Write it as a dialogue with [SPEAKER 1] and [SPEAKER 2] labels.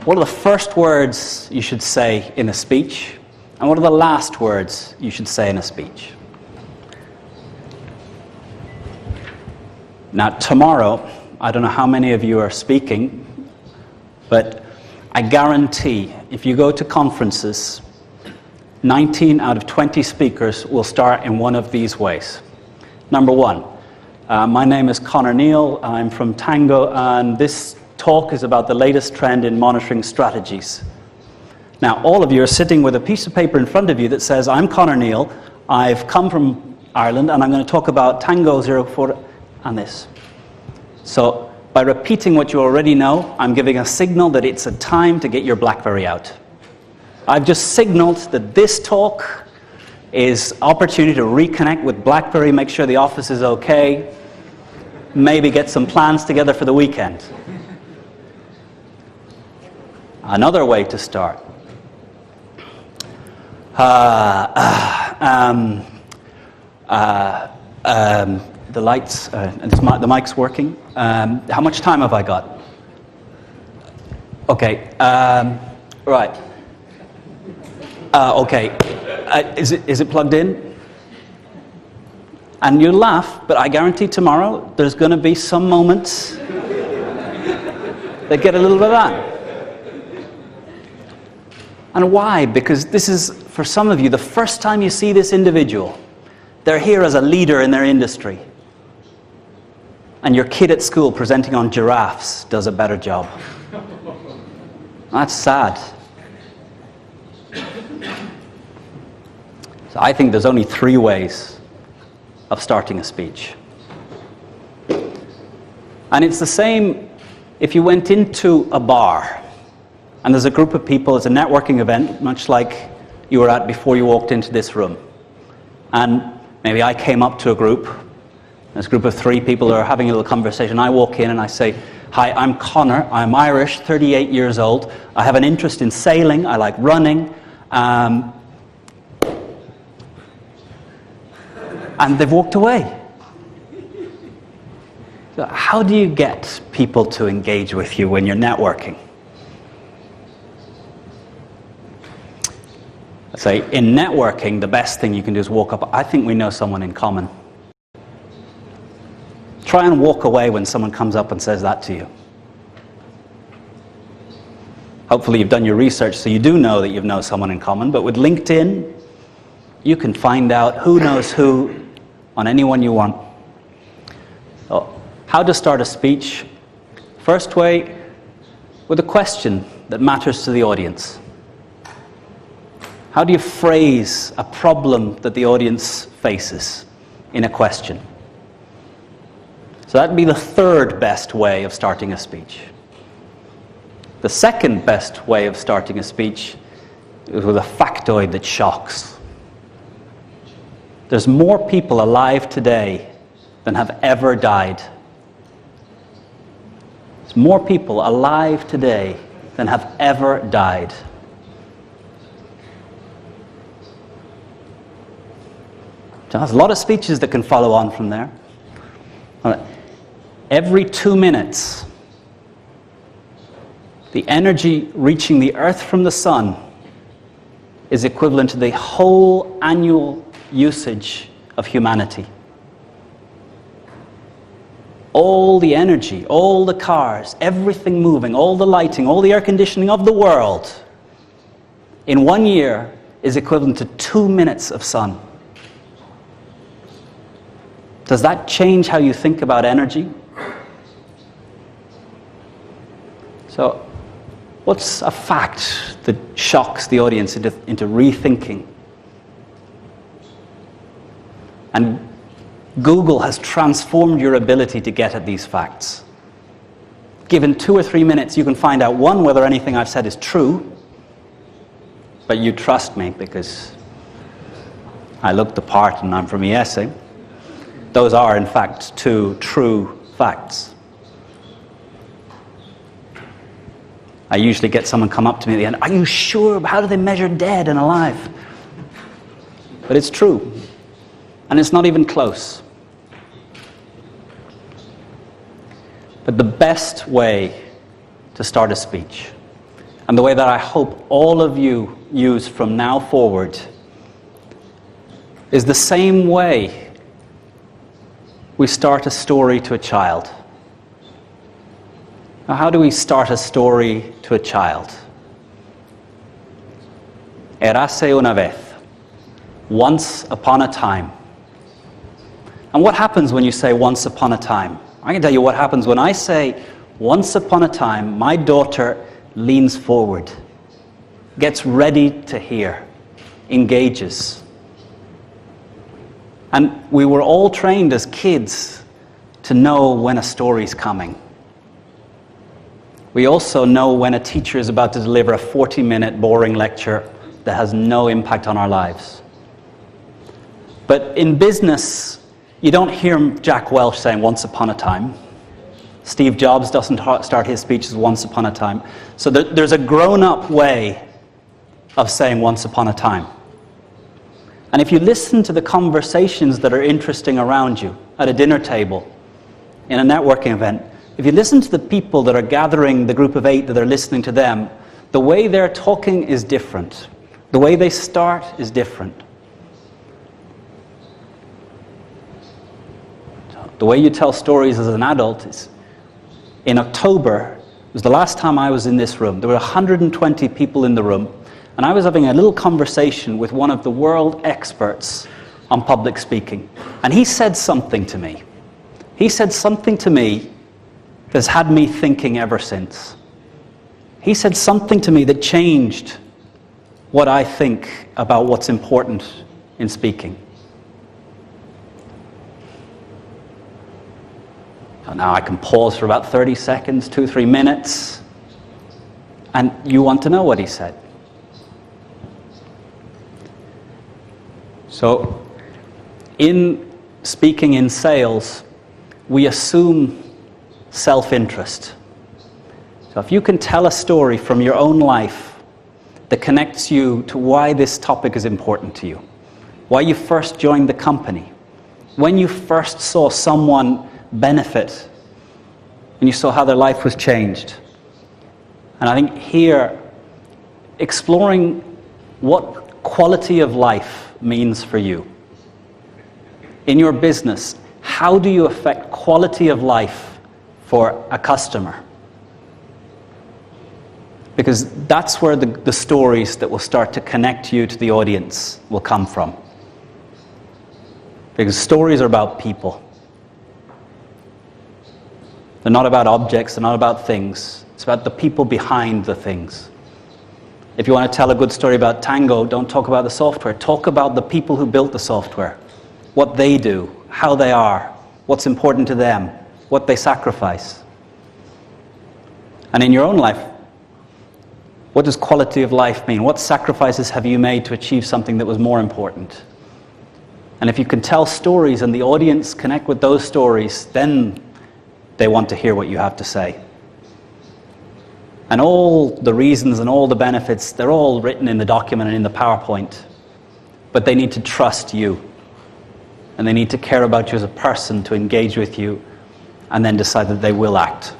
[SPEAKER 1] What are the first words you should say in a speech? And what are the last words you should say in a speech? Now, tomorrow, I don't know how many of you are speaking, but I guarantee if you go to conferences, 19 out of 20 speakers will start in one of these ways. Number one, my name is Connor Neal, I'm from Tango, and this talk is about the latest trend in monitoring strategies. Now, all of you are sitting with a piece of paper in front of you that says, I'm Connor Neal, I've come from Ireland, and I'm going to talk about Tango 04 and this. So, by repeating what you already know, I'm giving a signal that it's a time to get your BlackBerry out. I've just signaled that this talk is opportunity to reconnect with BlackBerry, make sure the office is okay, maybe get some plans together for the weekend. Another way to start. The lights, the mic's working. How much time have I got? Okay, right. Okay, is it plugged in? And you laugh, but I guarantee tomorrow there's going to be some moments that get a little bit of that. And why? Because this is, for some of you, the first time you see this individual. They're here as a leader in their industry. And your kid at school presenting on giraffes does a better job. That's sad. So I think there's only 3 ways of starting a speech. And it's the same if you went into a bar and there's a group of people, it's a networking event, much like you were at before you walked into this room. And maybe I came up to a group, there's a group of 3 people who are having a little conversation. I walk in and I say, hi, I'm Connor, I'm Irish, 38 years old. I have an interest in sailing, I like running. And they've walked away. So how do you get people to engage with you when you're networking? I'd say in networking, the best thing you can do is walk up. I think we know someone in common. Try and walk away when someone comes up and says that to you. Hopefully you've done your research so you do know that you know someone in common, but with LinkedIn, you can find out who knows who on anyone you want. So, how to start a speech? First way, with a question that matters to the audience. How do you phrase a problem that the audience faces in a question? So that'd be the 3rd best way of starting a speech. The 2nd best way of starting a speech is with a factoid that shocks. There's more people alive today than have ever died. There's more people alive today than have ever died. So there's a lot of speeches that can follow on from there. Every 2 minutes, the energy reaching the Earth from the Sun is equivalent to the whole annual usage of humanity. All the energy, all the cars, everything moving, all the lighting, all the air conditioning of the world in 1 year is equivalent to 2 minutes of sun. Does that change how you think about energy? So, what's a fact that shocks the audience into rethinking? And Google has transformed your ability to get at these facts. Given 2 or 3 minutes, you can find out, 1, whether anything I've said is true, but you trust me because I looked the part and I'm from ESA. Those are, in fact, 2 true facts. I usually get someone come up to me at the end, are you sure? How do they measure dead and alive? But it's true. And it's not even close. But the best way to start a speech, and the way that I hope all of you use from now forward, is the same way we start a story to a child. Now, how do we start a story to a child? Érase una vez. Once upon a time. And what happens when you say once upon a time? I can tell you what happens when I say once upon a time. My daughter leans forward, gets ready to hear, engages. And we were all trained as kids to know when a story's coming. We also know when a teacher is about to deliver a 40-minute boring lecture that has no impact on our lives. But in business, you don't hear Jack Welch saying once upon a time. Steve Jobs doesn't start his speeches once upon a time. So there's a grown-up way of saying once upon a time. And if you listen to the conversations that are interesting around you at a dinner table, in a networking event, if you listen to the people that are gathering, the group of 8 that are listening to them, the way they're talking is different. The way they start is different. The way you tell stories as an adult is, in October, it was the last time I was in this room. There were 120 people in the room, and I was having a little conversation with one of the world experts on public speaking. And he said something to me. He said something to me that's had me thinking ever since. He said something to me that changed what I think about what's important in speaking. So now I can pause for about 30 seconds, 2-3 minutes, and you want to know what he said. So, in speaking in sales, we assume self-interest. So if you can tell a story from your own life that connects you to why this topic is important to you, why you first joined the company, when you first saw someone benefit, and you saw how their life was changed. And I think here, exploring what quality of life means for you. In your business, how do you affect quality of life for a customer? Because that's where the stories that will start to connect you to the audience will come from. Because stories are about people. They're not about objects, they're not about things. It's about the people behind the things. If you want to tell a good story about Tango, don't talk about the software. Talk about the people who built the software, what they do, how they are, what's important to them, what they sacrifice. And in your own life, what does quality of life mean? What sacrifices have you made to achieve something that was more important? And if you can tell stories and the audience connect with those stories, then they want to hear what you have to say. And all the reasons and all the benefits, they're all written in the document and in the PowerPoint. But they need to trust you. And they need to care about you as a person to engage with you and then decide that they will act.